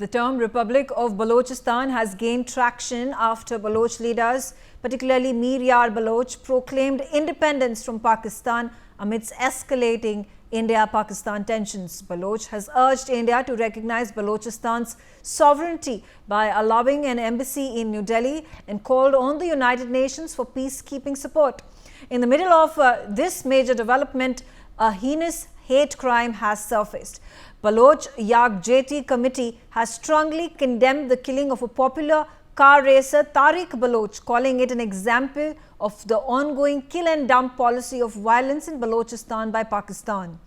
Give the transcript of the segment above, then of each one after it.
The term Republic of Balochistan has gained traction after Baloch leaders, particularly Mir Yar Baloch, proclaimed independence from Pakistan amidst escalating India-Pakistan tensions. Baloch has urged India to recognize Balochistan's sovereignty by allowing an embassy in New Delhi and called on the United Nations for peacekeeping support. In the middle of this major development, a heinous hate crime has surfaced. Baloch Yagjeti Committee has strongly condemned the killing of a popular car racer Tariq Baloch, calling it an example of the ongoing kill and dump policy of violence in Balochistan by Pakistan.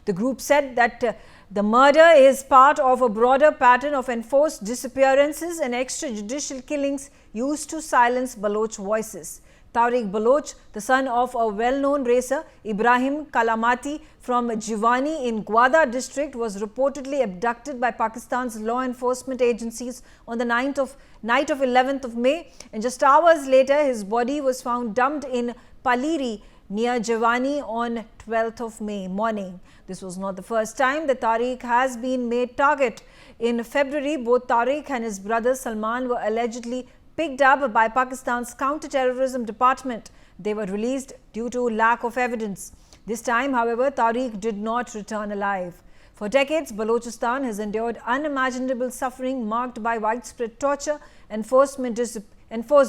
The group said that the murder is part of a broader pattern of enforced disappearances and extrajudicial killings used to silence Baloch voices. Tariq Baloch, the son of a well-known racer, Ibrahim Kalamati from Jiwani in Gwada district, was reportedly abducted by Pakistan's law enforcement agencies on the night of 11th of May, and just hours later his body was found dumped in Paliri near Jiwani on 12th of May morning. This was not the first time that Tariq has been made target. In February, both Tariq and his brother Salman were allegedly picked up by Pakistan's counter-terrorism department. They were released due to lack of evidence. This time, however, Tariq did not return alive. For decades, Balochistan has endured unimaginable suffering marked by widespread torture, enforced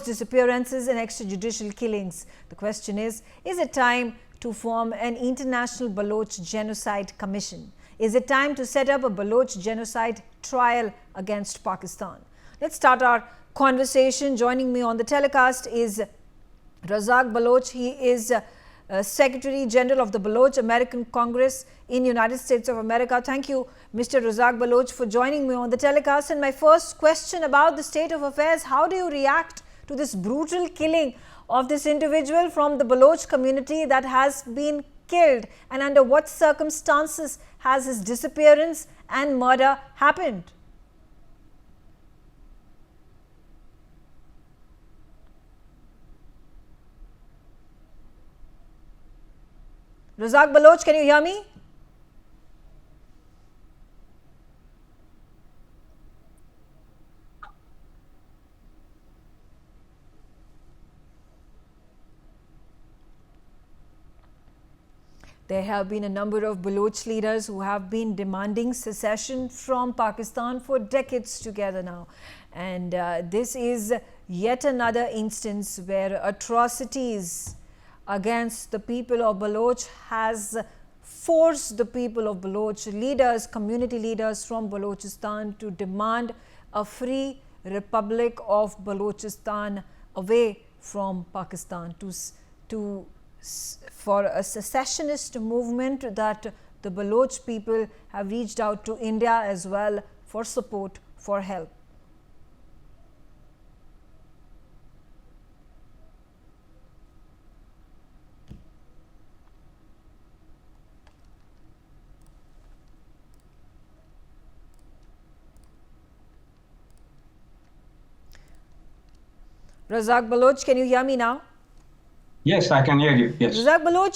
disappearances and extrajudicial killings. The question is it time to form an international Baloch Genocide Commission? Is it time to set up a Baloch Genocide trial against Pakistan? Let's start our conversation. Joining me on the telecast is Razak Baloch. He is Secretary General of the Baloch American Congress in United States of America. Thank you, Mr. Razak Baloch, for joining me on the telecast. And my first question about the state of affairs: how do you react to this brutal killing of this individual from the Baloch community that has been killed, and under what circumstances has his disappearance and murder happened? Razak Baloch, can you hear me? There have been a number of Baloch leaders who have been demanding secession from Pakistan for decades together now. And this is yet another instance where atrocities against the people of Baloch has forced the people of Baloch leaders, community leaders from Balochistan, to demand a free Republic of Balochistan away from Pakistan, for a secessionist movement that the Baloch people have reached out to India as well for support, for help. Razak Baloch, can you hear me now? Yes, I can hear you. Yes. Razak Baloch,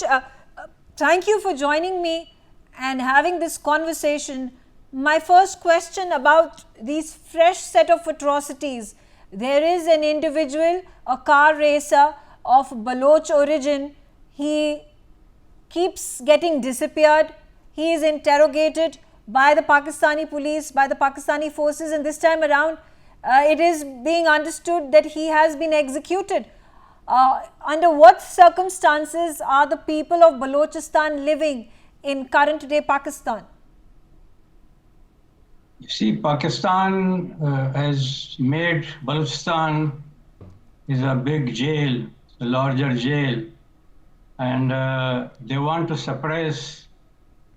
thank you for joining me and having this conversation. My first question about these fresh set of atrocities. There is an individual, a car racer of Baloch origin. He keeps getting disappeared. He is interrogated by the Pakistani police, by the Pakistani forces, and this time around it is being understood that he has been executed. Under what circumstances are the people of Balochistan living in current day Pakistan? You see, Pakistan has made Balochistan is a big jail, a larger jail, and they want to suppress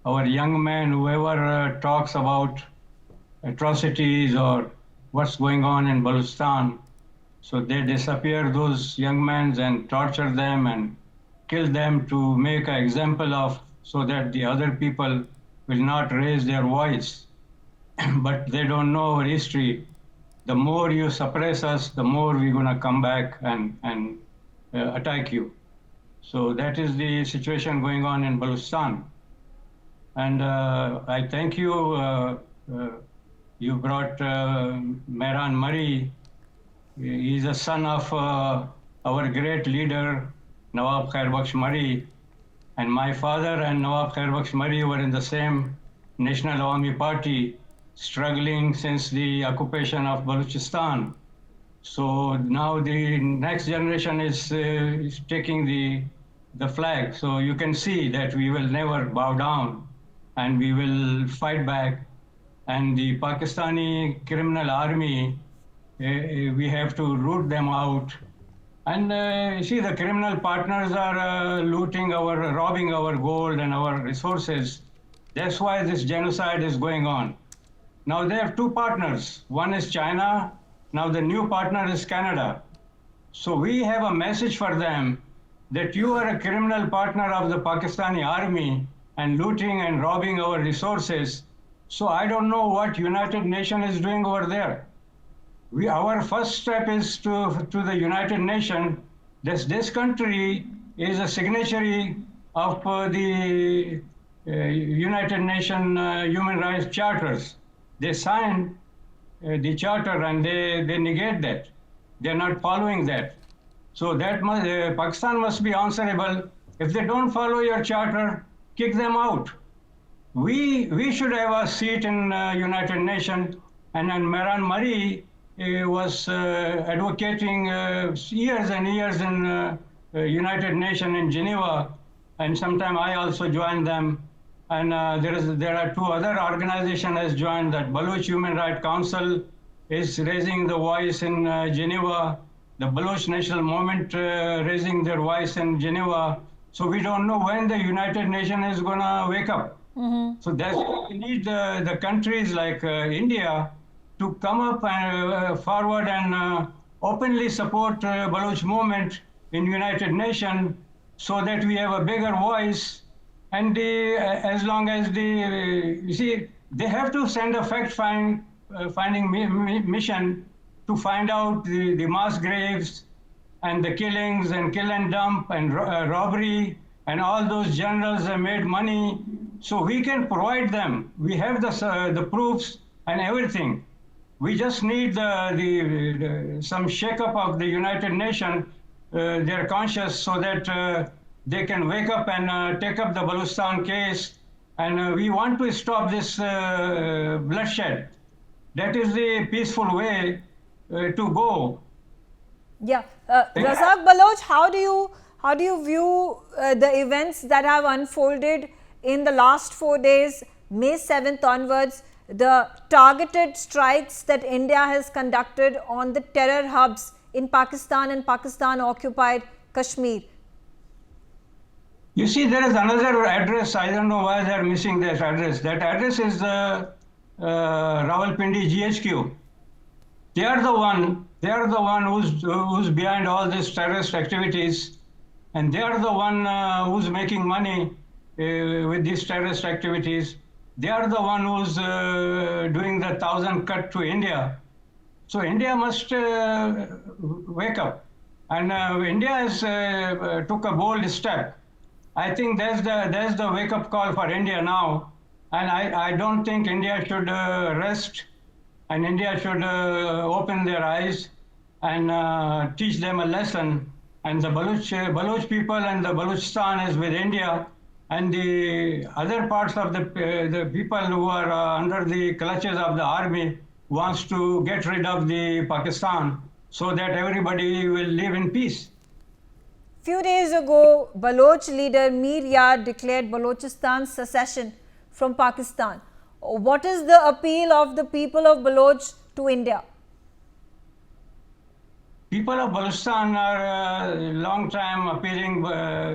our young men, whoever talks about atrocities or what's going on in Balochistan. So they disappear those young men and torture them and kill them to make an example of, so that the other people will not raise their voice. But they don't know our history. The more you suppress us, the more we're going to come back and attack you. So that is the situation going on in Balochistan. And I thank you You brought Mehran Murray. He's a son of our great leader, Nawab Khairbakhsh Murray. And my father and Nawab Khairbakhsh Murray were in the same National Awami Party, struggling since the occupation of Balochistan. So now the next generation is taking the flag. So you can see that we will never bow down and we will fight back. And the Pakistani criminal army, we have to root them out. And you see, the criminal partners are robbing our gold and our resources. That's why this genocide is going on. Now they have two partners. One is China. Now the new partner is Canada. So we have a message for them that you are a criminal partner of the Pakistani army and looting and robbing our resources. So I don't know what United Nations is doing over there. Our first step is to the United Nations. This country is a signatory of the United Nations Human Rights Charters. They signed the charter and they negate that. They're not following that. So that Pakistan must be answerable. If they don't follow your charter, kick them out. We should have a seat in United Nations. And then Mehran Murray was advocating years and years in United Nations in Geneva, and sometime I also joined them. And there are two other organizations has joined that. Baloch Human Rights Council is raising the voice in Geneva. The Baloch National Movement raising their voice in Geneva. So we don't know when the United Nations is going to wake up. Mm-hmm. So that's we need the countries like India to come up and forward and openly support Baloch movement in United Nations so that we have a bigger voice. And as long as you see, they have to send a fact-finding mission to find out the mass graves and the killings and kill and dump and robbery and all those generals have made money. So we can provide them. We have the proofs and everything. We just need some shake-up of the United Nations, their conscience, so that they can wake up and take up the Balochistan case. And we want to stop this bloodshed. That is the peaceful way to go. Yeah, Razak Baloch, how do you view the events that have unfolded in the last 4 days, May 7th onwards, the targeted strikes that India has conducted on the terror hubs in Pakistan and Pakistan-occupied Kashmir? You see, there is another address. I don't know why they are missing that address. That address is Rawalpindi GHQ. They are the one who's behind all these terrorist activities, and they are the one who's making money with these terrorist activities. They are the one who's doing the 1,000 cut to India. So India must wake up, and India has took a bold step. I think there's the wake up call for India now, and I don't think India should rest. And India should open their eyes and teach them a lesson. And the Baloch people and the Balochistan is with India, and the other parts of the people who are under the clutches of the army wants to get rid of the Pakistan so that everybody will live in peace. Few days ago, Baloch leader Mir Yar declared Balochistan's secession from Pakistan. What is the appeal of the people of Baloch to India? People of Balochistan are long time appealing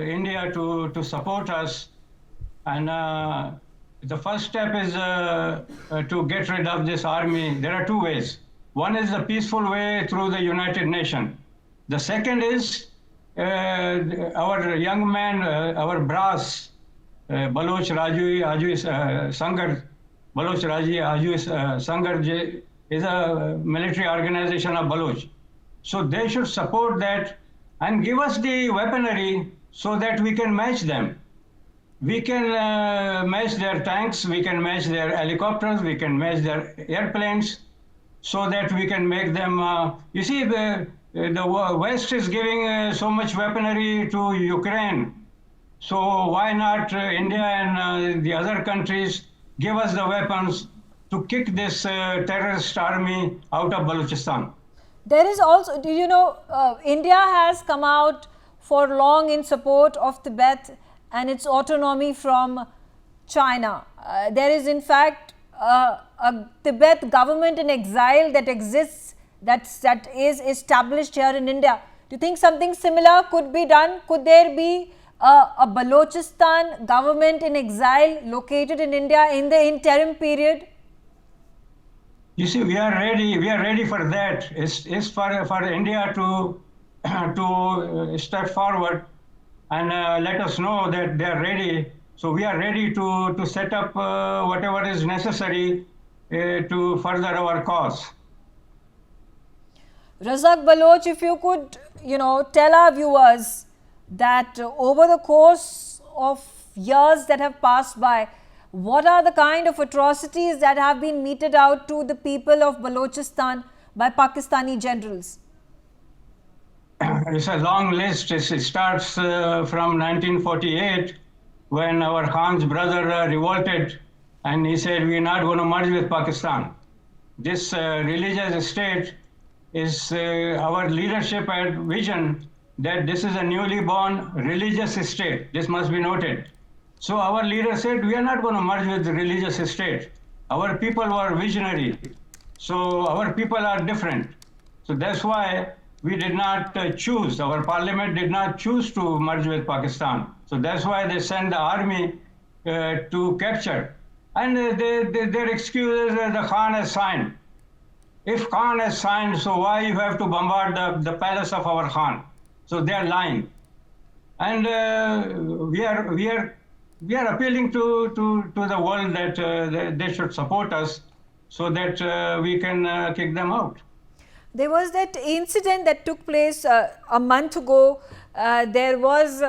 India to support us, and the first step is to get rid of this army. There are two ways. One is the peaceful way through the United Nations. The second is our young man, our brass, Baloch Raju Sangar. Baloch Raju Sangar is a military organization of Baloch. So they should support that and give us the weaponry so that we can match them. we can match their tanks, we can match their helicopters, we can match their airplanes, so that we can make them. You see, the West is giving so much weaponry to Ukraine. So why not India and the other countries give us the weapons to kick this terrorist army out of Balochistan? There is also, India has come out for long in support of Tibet and its autonomy from China. There is in fact a Tibet government in exile that exists, that is established here in India. Do you think something similar could be done? Could there be a Balochistan government in exile located in India in the interim period? You see, we are ready for that. It's for India to step forward and let us know that they are ready. So we are ready to set up whatever is necessary to further our cause. Razak Baloch, if you could, tell our viewers that over the course of years that have passed by, what are the kind of atrocities that have been meted out to the people of Balochistan by Pakistani generals? It's a long list. It starts from 1948, when our Khan's brother revolted and he said, "We're not going to merge with Pakistan." This religious state is our leadership had vision that this is a newly born religious state. This must be noted. So our leader said, we are not going to merge with the religious state. Our people were visionary. So our people are different. So that's why we did not choose, our parliament did not choose to merge with Pakistan. So that's why they sent the army to capture. And their excuse is the Khan has signed. If Khan has signed, so why you have to bombard the palace of our Khan? So they are lying. And we are appealing to the world that they should support us so that we can kick them out. There was that incident that took place a month ago. There was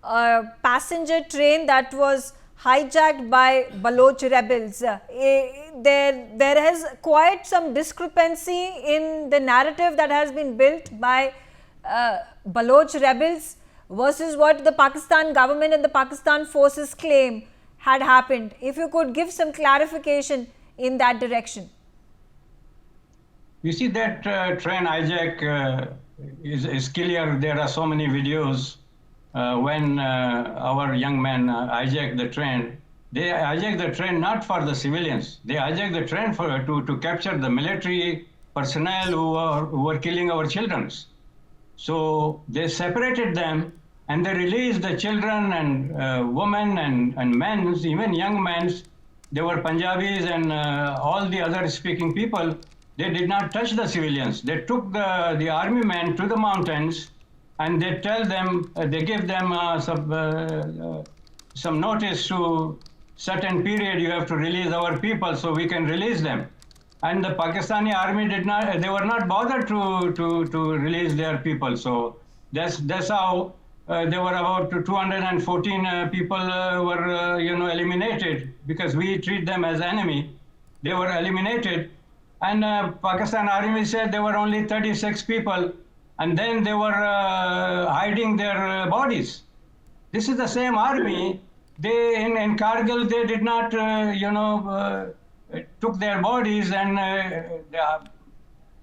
a passenger train that was hijacked by Baloch rebels. There has quite some discrepancy in the narrative that has been built by Baloch rebels versus what the Pakistan government and the Pakistan forces claim had happened. If you could give some clarification in that direction. You see that train hijack is clear. There are so many videos when our young men hijacked the train. They hijacked the train not for the civilians. They hijacked the train to capture the military personnel who were killing our children. So they separated them and they released the children and women and men, even young men. They were Punjabis and all the other speaking people. They did not touch the civilians. They took the army men to the mountains and they tell them, they give them some notice to certain period, you have to release our people so we can release them. And the Pakistani army did not, they were not bothered to release their people. So that's how there were about 214 people were eliminated because we treat them as enemy. They were eliminated. And Pakistan army said there were only 36 people, and then they were hiding their bodies. This is the same army. They in Kargil they did not took their bodies, and the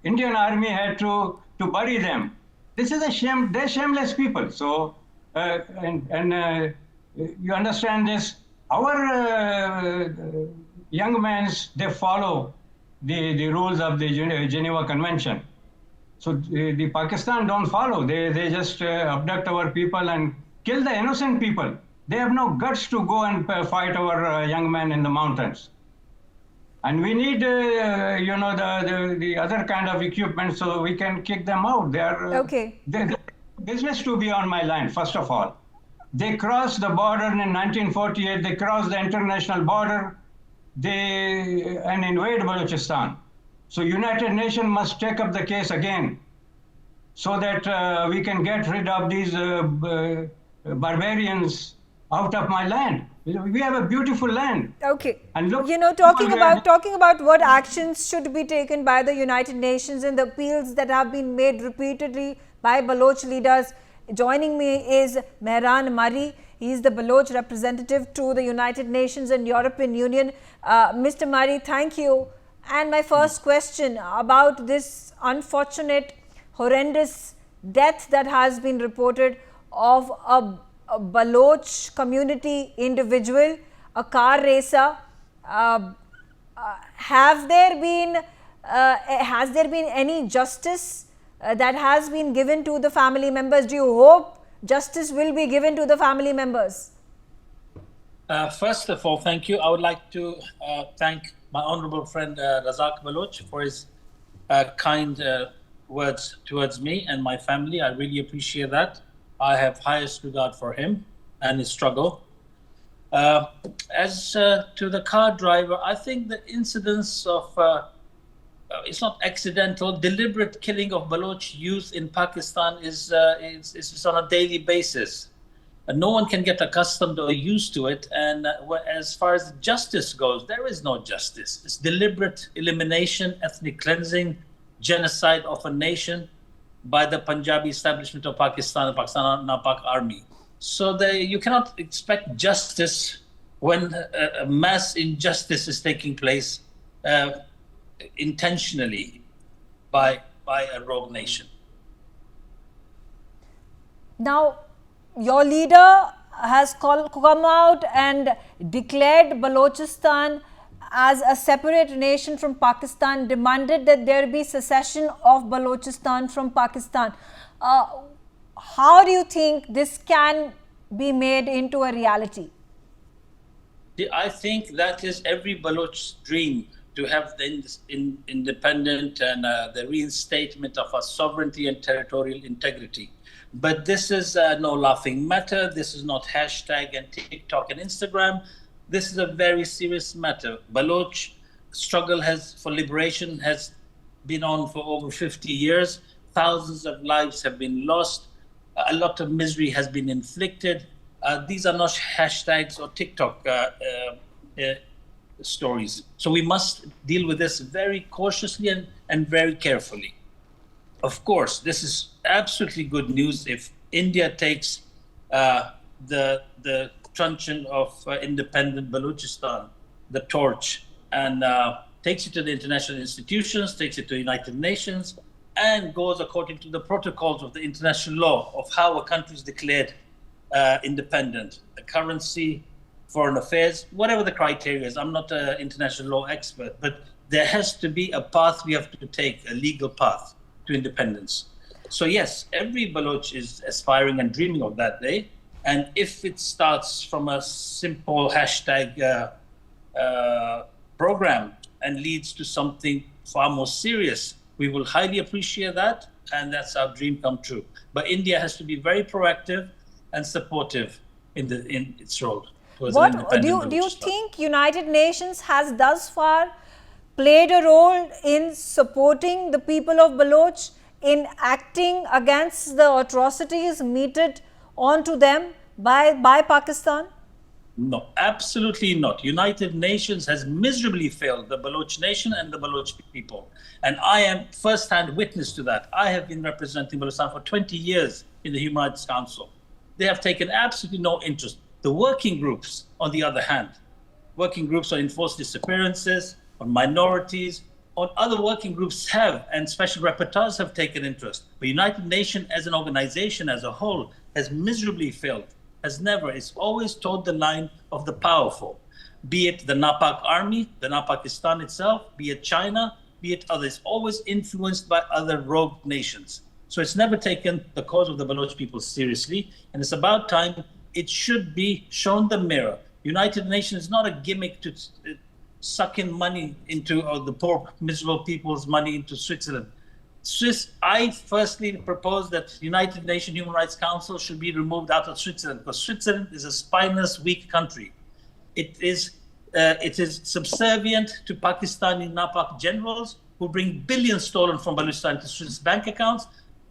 Indian army had to bury them. This is a shame. They're shameless people. So you understand this. Our young men, they follow the rules of the Geneva Convention. So the Pakistan don't follow. They just abduct our people and kill the innocent people. They have no guts to go and fight our young men in the mountains. And we need, the other kind of equipment so we can kick them out. They are okay. Business to be on my line. First of all, they crossed the border in 1948. They crossed the international border. And invade Balochistan. So United Nations must take up the case again so that we can get rid of these barbarians out of my land. We have a beautiful land. Okay. And look, Talking people were- about what actions should be taken by the United Nations and the appeals that have been made repeatedly by Baloch leaders. Joining me is Mehran Murray. He is the Baloch representative to the United Nations and European Union. Mr. Murray, thank you. And my first question about this unfortunate, horrendous death that has been reported of a Baloch community individual, a car racer. Has there been any justice that has been given to the family members? Do you hope justice will be given to the family members? First of all, thank you. I would like to thank my honorable friend Razak Baloch for his kind words towards me and my family. I really appreciate that. I have highest regard for him and his struggle. As to the car driver, I think the incidence of, it's not accidental, deliberate killing of Baloch youth in Pakistan is on a daily basis. No one can get accustomed or used to it. And as far as justice goes, there is no justice. It's deliberate elimination, ethnic cleansing, genocide of a nation by the Punjabi establishment of Pakistan, the Pakistan Napak army. So you cannot expect justice when a mass injustice is taking place intentionally by a rogue nation. Now, your leader has come out and declared Balochistan as a separate nation from Pakistan, demanded that there be secession of Balochistan from Pakistan. How do you think this can be made into a reality? I think that is every Baloch's dream, to have the independent and the reinstatement of our sovereignty and territorial integrity. But this is no laughing matter. This is not hashtag and TikTok and Instagram. This is a very serious matter. Baloch struggle for liberation has been on for over 50 years. Thousands of lives have been lost. A lot of misery has been inflicted. These are not hashtags or TikTok stories. So we must deal with this very cautiously and very carefully. Of course, this is absolutely good news if India takes the truncheon of independent Balochistan, the torch, and takes it to the international institutions, takes it to the United Nations, and goes according to the protocols of the international law of how a country is declared independent, the currency, foreign affairs, whatever the criteria is. I'm not an international law expert, but there has to be a path we have to take, a legal path to independence. So yes, every Baloch is aspiring and dreaming of that day. And if it starts from a simple hashtag program and leads to something far more serious, we will highly appreciate that. And that's our dream come true. But India has to be very proactive and supportive in its role. What do you think United Nations has thus far played a role in supporting the people of Baloch in acting against the atrocities meted onto them by Pakistan? No, absolutely not. United Nations has miserably failed the Baloch nation and the Baloch people. And I am first-hand witness to that. I have been representing Balochistan for 20 years in the Human Rights Council. They have taken absolutely no interest. The working groups, on the other hand, working groups on enforced disappearances, on minorities, on other working groups have, and special rapporteurs have taken interest. But United Nations as an organization as a whole has miserably failed, has never. It's always towed the line of the powerful, be it the Napak army, the Napakistan itself, be it China, be it others, always influenced by other rogue nations. So it's never taken the cause of the Baloch people seriously, and it's about time it should be shown the mirror. United Nations is not a gimmick to suck in money into the poor, miserable people's money into Switzerland. I firstly propose that United Nations Human Rights Council should be removed out of Switzerland, because Switzerland is a spineless, weak country. It is subservient to Pakistani Napak generals who bring billions stolen from Balochistan to Swiss bank accounts,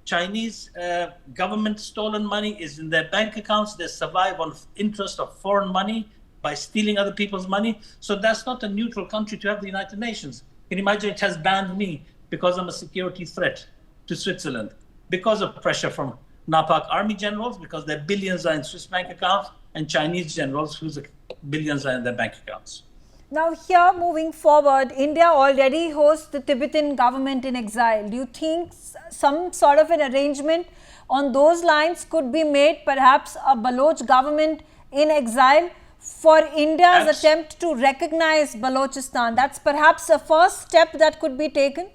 Chinese government stolen money is in their bank accounts. They survive on interest of foreign money by stealing other people's money. So that's not a neutral country to have the United Nations. Can you imagine it has banned me because I'm a security threat to Switzerland, because of pressure from NAPAC army generals, because their billions are in Swiss bank accounts, and Chinese generals whose billions are in their bank accounts. Now here, moving forward, India already hosts the Tibetan government in exile. Do you think some sort of an arrangement on those lines could be made, perhaps a Baloch government in exile for India's attempt to recognize Balochistan? That's perhaps a first step that could be taken?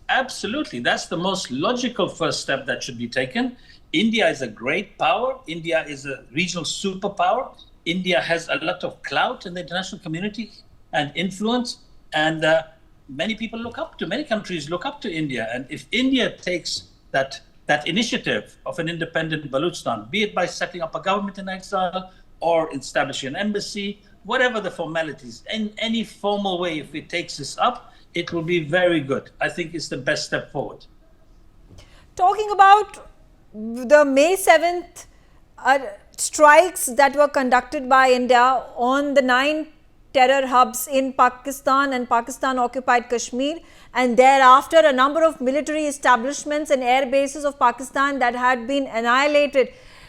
Absolutely. That's the most logical first step that should be taken. India is a great power. India is a regional superpower. India has a lot of clout in the international community and influence. And many people look up to, many countries look up to India. And if India takes that initiative of an independent Balochistan, be it by setting up a government in exile or establishing an embassy, whatever the formalities, in any formal way, if it takes this up, it will be very good. I think it's the best step forward. Talking about the May 7th strikes that were conducted by India on the 9 terror hubs in Pakistan and Pakistan-occupied Kashmir, and thereafter a number of military establishments and air bases of Pakistan that had been annihilated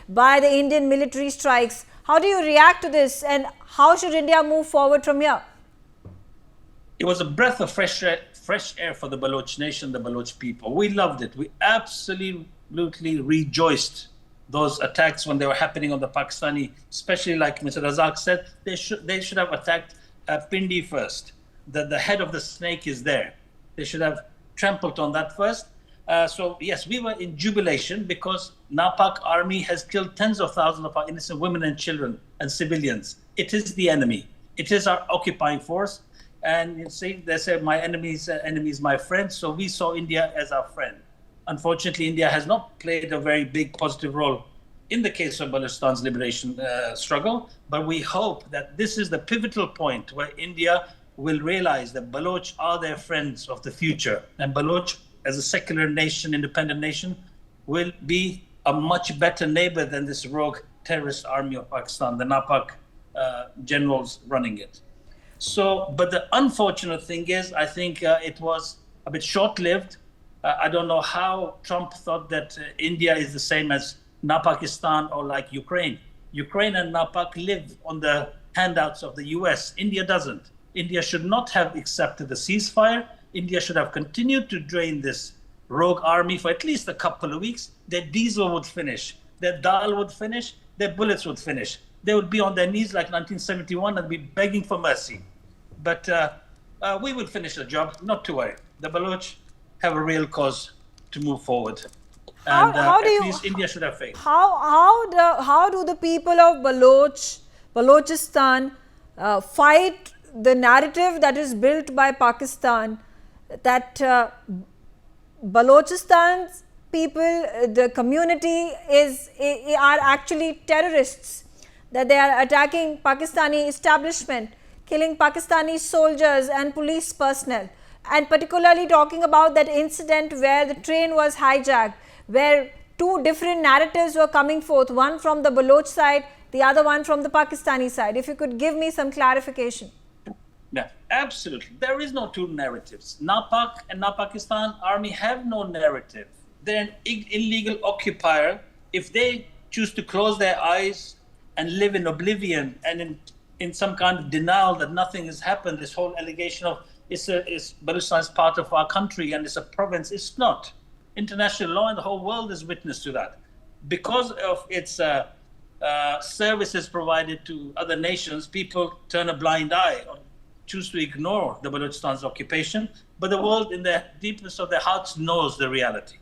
by the Indian military strikes. How do you react to this, and how should India move forward from here? It was a breath of fresh air for the Baloch nation, the Baloch people. We loved it. We absolutely rejoiced those attacks when they were happening on the Pakistani, especially like Mr. Razak said, they should have attacked Pindi first. The head of the snake is there. They should have trampled on that first. So yes, we were in jubilation because NAPAC army has killed tens of thousands of our innocent women and children and civilians. It is the enemy. It is our occupying force. And you see, they say my enemy is my friend. So we saw India as our friend. Unfortunately, India has not played a very big positive role in the case of Balochistan's liberation struggle. But we hope that this is the pivotal point where India will realize that Baloch are their friends of the future. And Baloch, as a secular nation, independent nation, will be a much better neighbor than this rogue terrorist army of Pakistan, the NAPAC generals running it. So, but the unfortunate thing is, I think it was a bit short-lived. I don't know how Trump thought that India is the same as Pakistan or like Ukraine. Ukraine and NAPAC live on the handouts of the US. India doesn't. India should not have accepted the ceasefire. India should have continued to drain this rogue army for at least a couple of weeks. Their diesel would finish, their dal would finish, their bullets would finish. They would be on their knees like 1971 and be begging for mercy. But we will finish the job, not to worry. The Baloch have a real cause to move forward. And at least India should have faith. How do the people of Balochistan fight the narrative that is built by Pakistan that Balochistan's people, the community are actually terrorists, that they are attacking Pakistani establishment, killing Pakistani soldiers and police personnel, and particularly talking about that incident where the train was hijacked, where two different narratives were coming forth, one from the Baloch side, the other one from the Pakistani side. If you could give me some clarification. Yeah, absolutely. There is no two narratives. NAPAC and Pakistan army have no narrative. They're an illegal occupier. If they choose to close their eyes and live in oblivion and in some kind of denial that nothing has happened, this whole allegation of Balochistan is part of our country and it's a province, it's not. International law and the whole world is witness to that. Because of its services provided to other nations, people turn a blind eye or choose to ignore the Balochistan's occupation, but the world in the deepness of their hearts knows the reality.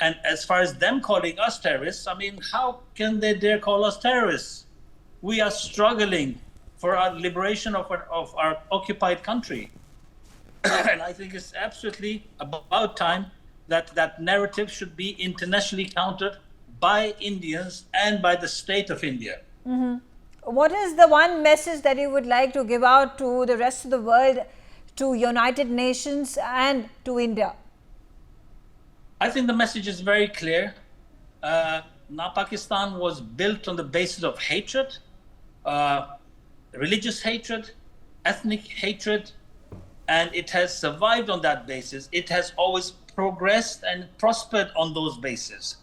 And as far as them calling us terrorists, I mean, how can they dare call us terrorists? We are struggling for our liberation of our occupied country. And I think it's absolutely about time that narrative should be internationally countered by Indians and by the state of India. Mm-hmm. What is the one message that you would like to give out to the rest of the world, to United Nations and to India? I think the message is very clear. Now, Pakistan was built on the basis of hatred, religious hatred, ethnic hatred, and it has survived on that basis. It has always progressed and prospered on those bases.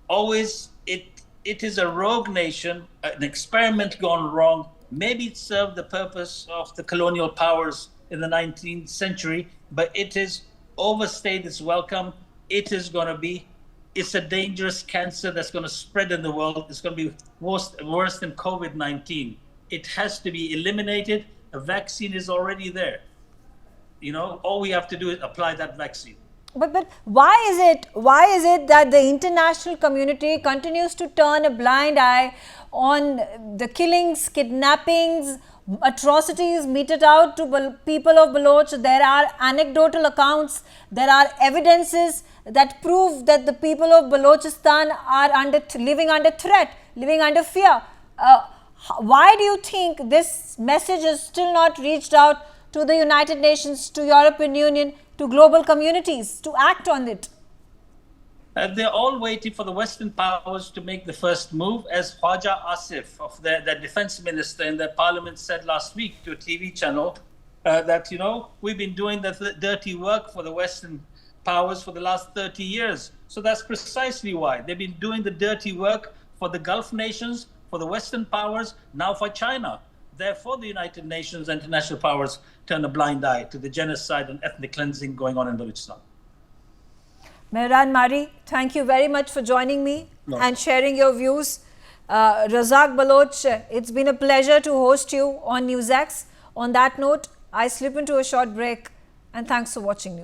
Always, it is a rogue nation, an experiment gone wrong. Maybe it served the purpose of the colonial powers in the 19th century, but it has overstayed its welcome. It's a dangerous cancer that's going to spread in the world. It's going to be worse than COVID-19. It has to be eliminated. A vaccine is already there. All we have to do is apply that vaccine. But why is it that the international community continues to turn a blind eye on the killings, kidnappings, atrocities meted out to people of Baloch? There are anecdotal accounts, there are evidences that prove that the people of Balochistan are living under threat, living under fear. Why do you think this message is still not reached out to the United Nations, to European Union, to global communities to act on it? They're all waiting for the Western powers to make the first move, as Khwaja Asif, of their defense minister in their parliament, said last week to a TV channel that, we've been doing the dirty work for the Western powers for the last 30 years. So that's precisely why. They've been doing the dirty work for the Gulf nations, for the Western powers, now for China. Therefore, the United Nations and international powers turn a blind eye to the genocide and ethnic cleansing going on in Balochistan. Mehran Mari, thank you very much for joining me and sharing your views. Razak Baloch, it's been a pleasure to host you on NewsX. On that note, I slip into a short break, and thanks for watching News.